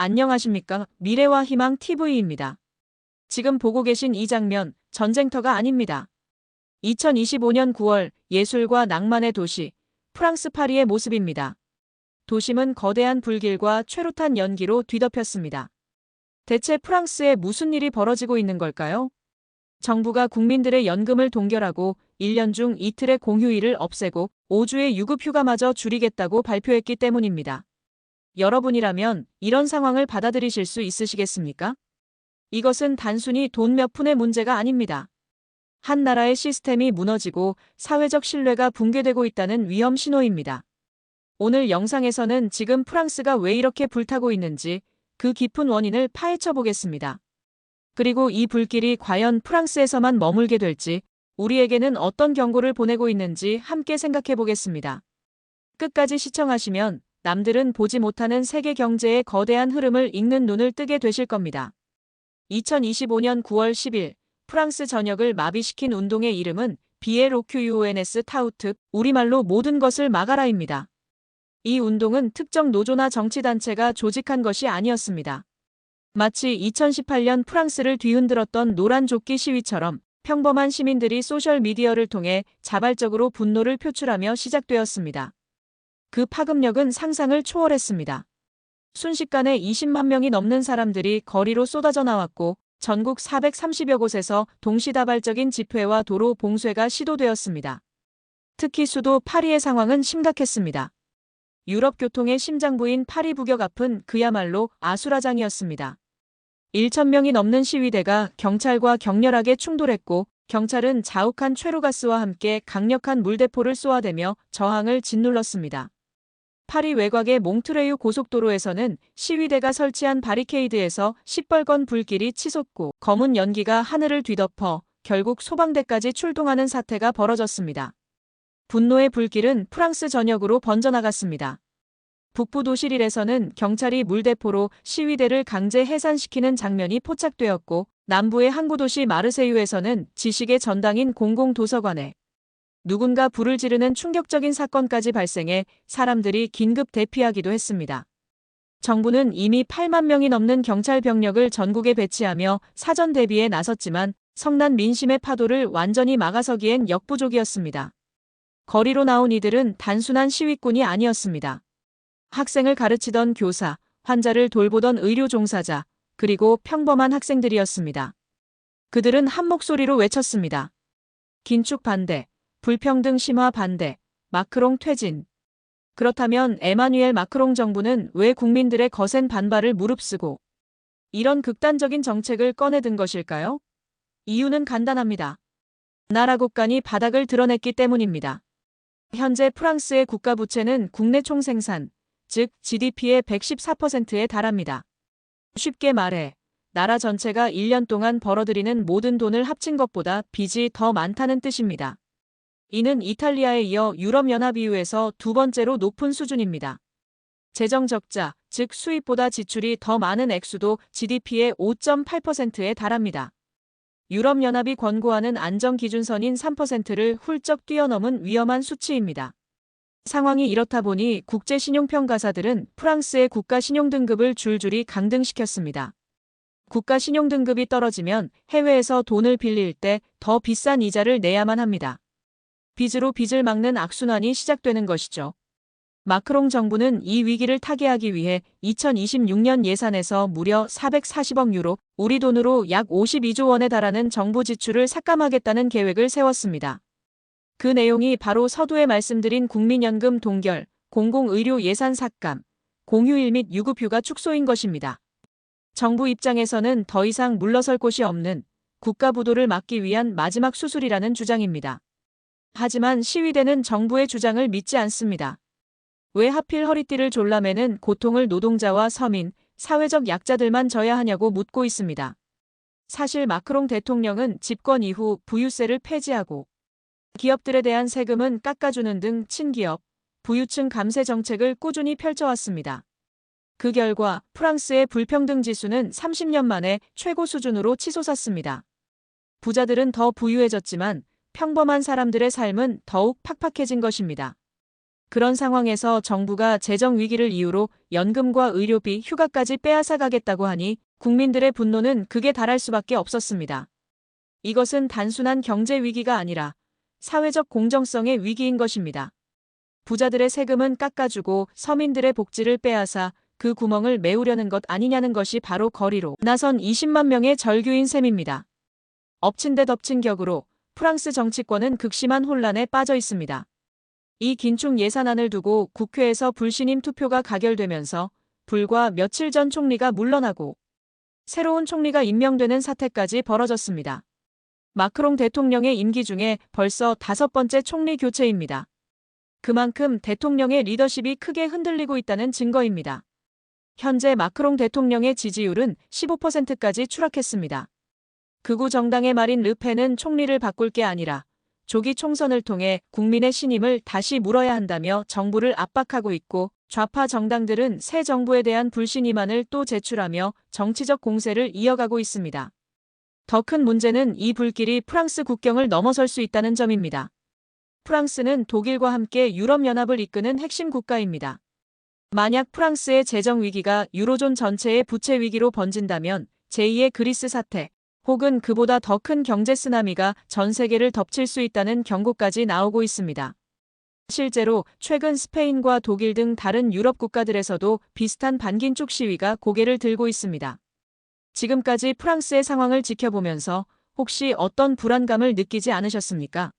안녕하십니까? 미래와 희망 TV입니다. 지금 보고 계신 이 장면, 전쟁터가 아닙니다. 2025년 9월 예술과 낭만의 도시, 프랑스 파리의 모습입니다. 도심은 거대한 불길과 최루탄 연기로 뒤덮였습니다. 대체 프랑스에 무슨 일이 벌어지고 있는 걸까요? 정부가 국민들의 연금을 동결하고 1년 중 이틀의 공휴일을 없애고 5주의 유급휴가마저 줄이겠다고 발표했기 때문입니다. 여러분이라면 이런 상황을 받아들이실 수 있으시겠습니까? 이것은 단순히 돈 몇 푼의 문제가 아닙니다. 한 나라의 시스템이 무너지고 사회적 신뢰가 붕괴되고 있다는 위험 신호입니다. 오늘 영상에서는 지금 프랑스가 왜 이렇게 불타고 있는지 그 깊은 원인을 파헤쳐 보겠습니다. 그리고 이 불길이 과연 프랑스에서만 머물게 될지, 우리에게는 어떤 경고를 보내고 있는지 함께 생각해 보겠습니다. 끝까지 시청하시면 남들은 보지 못하는 세계 경제의 거대한 흐름을 읽는 눈을 뜨게 되실 겁니다. 2025년 9월 10일 프랑스 전역을 마비시킨 운동의 이름은 BLOQUONS 타우트, 우리말로 모든 것을 막아라입니다. 이 운동은 특정 노조나 정치단체가 조직한 것이 아니었습니다. 마치 2018년 프랑스를 뒤흔들었던 노란 조끼 시위처럼 평범한 시민들이 소셜미디어를 통해 자발적으로 분노를 표출하며 시작되었습니다. 그 파급력은 상상을 초월했습니다. 순식간에 20만 명이 넘는 사람들이 거리로 쏟아져 나왔고 전국 430여 곳에서 동시다발적인 집회와 도로 봉쇄가 시도되었습니다. 특히 수도 파리의 상황은 심각했습니다. 유럽 교통의 심장부인 파리 북역 앞은 그야말로 아수라장이었습니다. 1,000명이 넘는 시위대가 경찰과 격렬하게 충돌했고 경찰은 자욱한 최루가스와 함께 강력한 물대포를 쏘아대며 저항을 짓눌렀습니다. 파리 외곽의 몽트레유 고속도로에서는 시위대가 설치한 바리케이드에서 시뻘건 불길이 치솟고 검은 연기가 하늘을 뒤덮어 결국 소방대까지 출동하는 사태가 벌어졌습니다. 분노의 불길은 프랑스 전역으로 번져나갔습니다. 북부 도시 릴에서는 경찰이 물대포로 시위대를 강제 해산시키는 장면이 포착되었고 남부의 항구 도시 마르세유에서는 지식의 전당인 공공도서관에 누군가 불을 지르는 충격적인 사건까지 발생해 사람들이 긴급 대피하기도 했습니다. 정부는 이미 8만 명이 넘는 경찰 병력을 전국에 배치하며 사전 대비에 나섰지만 성난 민심의 파도를 완전히 막아서기엔 역부족이었습니다. 거리로 나온 이들은 단순한 시위꾼이 아니었습니다. 학생을 가르치던 교사, 환자를 돌보던 의료 종사자, 그리고 평범한 학생들이었습니다. 그들은 한 목소리로 외쳤습니다. 긴축 반대, 불평등 심화 반대, 마크롱 퇴진. 그렇다면 에마뉘엘 마크롱 정부는 왜 국민들의 거센 반발을 무릅쓰고 이런 극단적인 정책을 꺼내든 것일까요? 이유는 간단합니다. 나라 국간이 바닥을 드러냈기 때문입니다. 현재 프랑스의 국가 부채는 국내 총생산, 즉 GDP의 114%에 달합니다. 쉽게 말해 나라 전체가 1년 동안 벌어들이는 모든 돈을 합친 것보다 빚이 더 많다는 뜻입니다. 이는 이탈리아에 이어 유럽연합 EU에서 두 번째로 높은 수준입니다. 재정 적자, 즉 수입보다 지출이 더 많은 액수도 GDP의 5.8%에 달합니다. 유럽연합이 권고하는 안정기준선인 3%를 훌쩍 뛰어넘은 위험한 수치입니다. 상황이 이렇다 보니 국제신용평가사들은 프랑스의 국가신용등급을 줄줄이 강등시켰습니다. 국가신용등급이 떨어지면 해외에서 돈을 빌릴 때 더 비싼 이자를 내야만 합니다. 빚으로 빚을 막는 악순환이 시작되는 것이죠. 마크롱 정부는 이 위기를 타개하기 위해 2026년 예산에서 무려 440억 유로, 우리 돈으로 약 52조 원에 달하는 정부 지출을 삭감하겠다는 계획을 세웠습니다. 그 내용이 바로 서두에 말씀드린 국민연금 동결, 공공의료 예산 삭감, 공휴일 및 유급휴가 축소인 것입니다. 정부 입장에서는 더 이상 물러설 곳이 없는 국가부도를 막기 위한 마지막 수술이라는 주장입니다. 하지만 시위대는 정부의 주장을 믿지 않습니다. 왜 하필 허리띠를 졸라매는 고통을 노동자와 서민, 사회적 약자들만 져야 하냐고 묻고 있습니다. 사실 마크롱 대통령은 집권 이후 부유세를 폐지하고 기업들에 대한 세금은 깎아주는 등 친기업, 부유층 감세 정책을 꾸준히 펼쳐왔습니다. 그 결과 프랑스의 불평등 지수는 30년 만에 최고 수준으로 치솟았습니다. 부자들은 더 부유해졌지만 평범한 사람들의 삶은 더욱 팍팍해진 것입니다. 그런 상황에서 정부가 재정 위기를 이유로 연금과 의료비, 휴가까지 빼앗아 가겠다고 하니 국민들의 분노는 극에 달할 수밖에 없었습니다. 이것은 단순한 경제 위기가 아니라 사회적 공정성의 위기인 것입니다. 부자들의 세금은 깎아주고 서민들의 복지를 빼앗아 그 구멍을 메우려는 것 아니냐는 것이 바로 거리로 나선 20만 명의 절규인 셈입니다. 엎친 데 덮친 격으로 프랑스 정치권은 극심한 혼란에 빠져 있습니다. 이 긴축 예산안을 두고 국회에서 불신임 투표가 가결되면서 불과 며칠 전 총리가 물러나고 새로운 총리가 임명되는 사태까지 벌어졌습니다. 마크롱 대통령의 임기 중에 벌써 5번째 총리 교체입니다. 그만큼 대통령의 리더십이 크게 흔들리고 있다는 증거입니다. 현재 마크롱 대통령의 지지율은 15%까지 추락했습니다. 극우 정당의 마린 르펜은 총리를 바꿀 게 아니라 조기 총선을 통해 국민의 신임을 다시 물어야 한다며 정부를 압박하고 있고, 좌파 정당들은 새 정부에 대한 불신임안을 또 제출하며 정치적 공세를 이어가고 있습니다. 더 큰 문제는 이 불길이 프랑스 국경을 넘어설 수 있다는 점입니다. 프랑스는 독일과 함께 유럽연합을 이끄는 핵심 국가입니다. 만약 프랑스의 재정 위기가 유로존 전체의 부채 위기로 번진다면 제2의 그리스 사태 혹은 그보다 더 큰 경제 쓰나미가 전 세계를 덮칠 수 있다는 경고까지 나오고 있습니다. 실제로 최근 스페인과 독일 등 다른 유럽 국가들에서도 비슷한 반긴축 시위가 고개를 들고 있습니다. 지금까지 프랑스의 상황을 지켜보면서 혹시 어떤 불안감을 느끼지 않으셨습니까?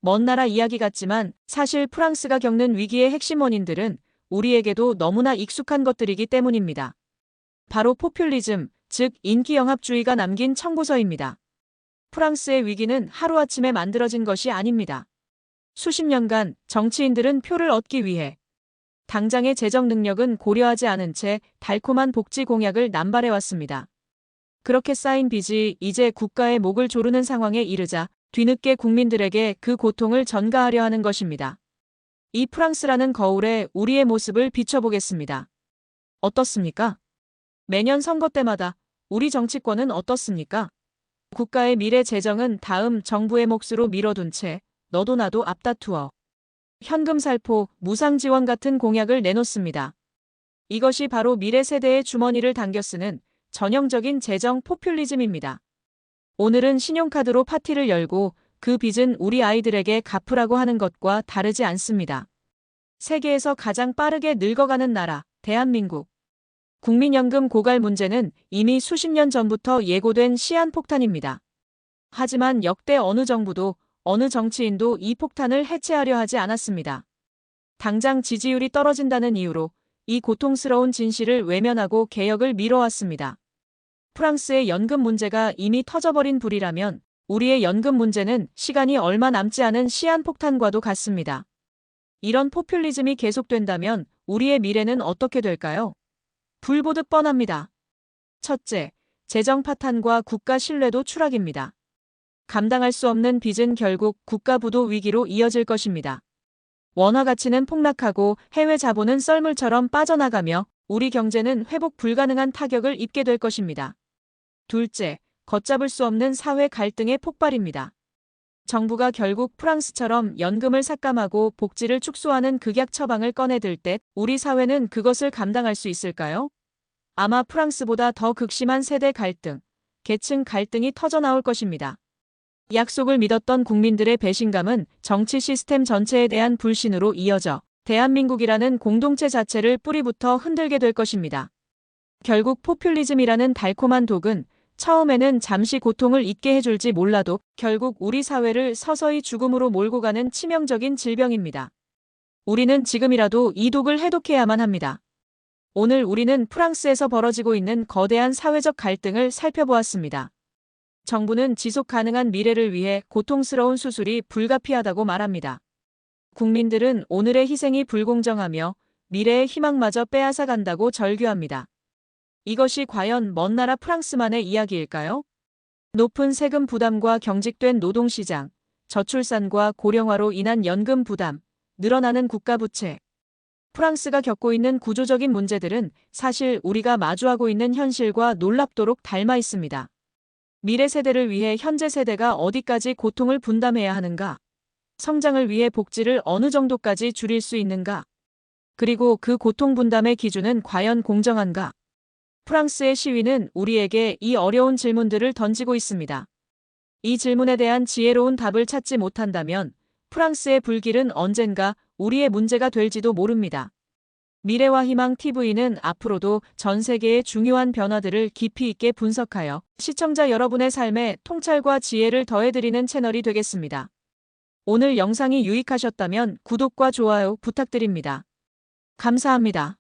먼 나라 이야기 같지만 사실 프랑스가 겪는 위기의 핵심 원인들은 우리에게도 너무나 익숙한 것들이기 때문입니다. 바로 포퓰리즘, 즉 인기영합주의가 남긴 청구서입니다. 프랑스의 위기는 하루아침에 만들어진 것이 아닙니다. 수십 년간 정치인들은 표를 얻기 위해 당장의 재정 능력은 고려하지 않은 채 달콤한 복지 공약을 남발해왔습니다. 그렇게 쌓인 빚이 이제 국가의 목을 조르는 상황에 이르자 뒤늦게 국민들에게 그 고통을 전가하려 하는 것입니다. 이 프랑스라는 거울에 우리의 모습을 비춰보겠습니다. 어떻습니까? 매년 선거 때마다 우리 정치권은 어떻습니까? 국가의 미래 재정은 다음 정부의 몫으로 밀어둔 채 너도 나도 앞다투어 현금 살포, 무상 지원 같은 공약을 내놓습니다. 이것이 바로 미래 세대의 주머니를 당겨 쓰는 전형적인 재정 포퓰리즘입니다. 오늘은 신용카드로 파티를 열고 그 빚은 우리 아이들에게 갚으라고 하는 것과 다르지 않습니다. 세계에서 가장 빠르게 늙어가는 나라, 대한민국. 국민연금 고갈 문제는 이미 수십 년 전부터 예고된 시한폭탄입니다. 하지만 역대 어느 정부도 어느 정치인도 이 폭탄을 해체하려 하지 않았습니다. 당장 지지율이 떨어진다는 이유로 이 고통스러운 진실을 외면하고 개혁을 미뤄왔습니다. 프랑스의 연금 문제가 이미 터져버린 불이라면 우리의 연금 문제는 시간이 얼마 남지 않은 시한폭탄과도 같습니다. 이런 포퓰리즘이 계속된다면 우리의 미래는 어떻게 될까요? 불 보듯 뻔합니다. 첫째, 재정 파탄과 국가 신뢰도 추락입니다. 감당할 수 없는 빚은 결국 국가 부도 위기로 이어질 것입니다. 원화 가치는 폭락하고 해외 자본은 썰물처럼 빠져나가며 우리 경제는 회복 불가능한 타격을 입게 될 것입니다. 둘째, 걷잡을 수 없는 사회 갈등의 폭발입니다. 정부가 결국 프랑스처럼 연금을 삭감하고 복지를 축소하는 극약 처방을 꺼내들 때 우리 사회는 그것을 감당할 수 있을까요? 아마 프랑스보다 더 극심한 세대 갈등, 계층 갈등이 터져나올 것입니다. 약속을 믿었던 국민들의 배신감은 정치 시스템 전체에 대한 불신으로 이어져 대한민국이라는 공동체 자체를 뿌리부터 흔들게 될 것입니다. 결국 포퓰리즘이라는 달콤한 독은 처음에는 잠시 고통을 잊게 해줄지 몰라도 결국 우리 사회를 서서히 죽음으로 몰고 가는 치명적인 질병입니다. 우리는 지금이라도 이 독을 해독해야만 합니다. 오늘 우리는 프랑스에서 벌어지고 있는 거대한 사회적 갈등을 살펴보았습니다. 정부는 지속 가능한 미래를 위해 고통스러운 수술이 불가피하다고 말합니다. 국민들은 오늘의 희생이 불공정하며 미래의 희망마저 빼앗아 간다고 절규합니다. 이것이 과연 먼 나라 프랑스만의 이야기일까요? 높은 세금 부담과 경직된 노동시장, 저출산과 고령화로 인한 연금 부담, 늘어나는 국가 부채. 프랑스가 겪고 있는 구조적인 문제들은 사실 우리가 마주하고 있는 현실과 놀랍도록 닮아 있습니다. 미래 세대를 위해 현재 세대가 어디까지 고통을 분담해야 하는가? 성장을 위해 복지를 어느 정도까지 줄일 수 있는가? 그리고 그 고통 분담의 기준은 과연 공정한가? 프랑스의 시위는 우리에게 이 어려운 질문들을 던지고 있습니다. 이 질문에 대한 지혜로운 답을 찾지 못한다면 프랑스의 불길은 언젠가 우리의 문제가 될지도 모릅니다. 미래와 희망 TV는 앞으로도 전 세계의 중요한 변화들을 깊이 있게 분석하여 시청자 여러분의 삶에 통찰과 지혜를 더해드리는 채널이 되겠습니다. 오늘 영상이 유익하셨다면 구독과 좋아요 부탁드립니다. 감사합니다.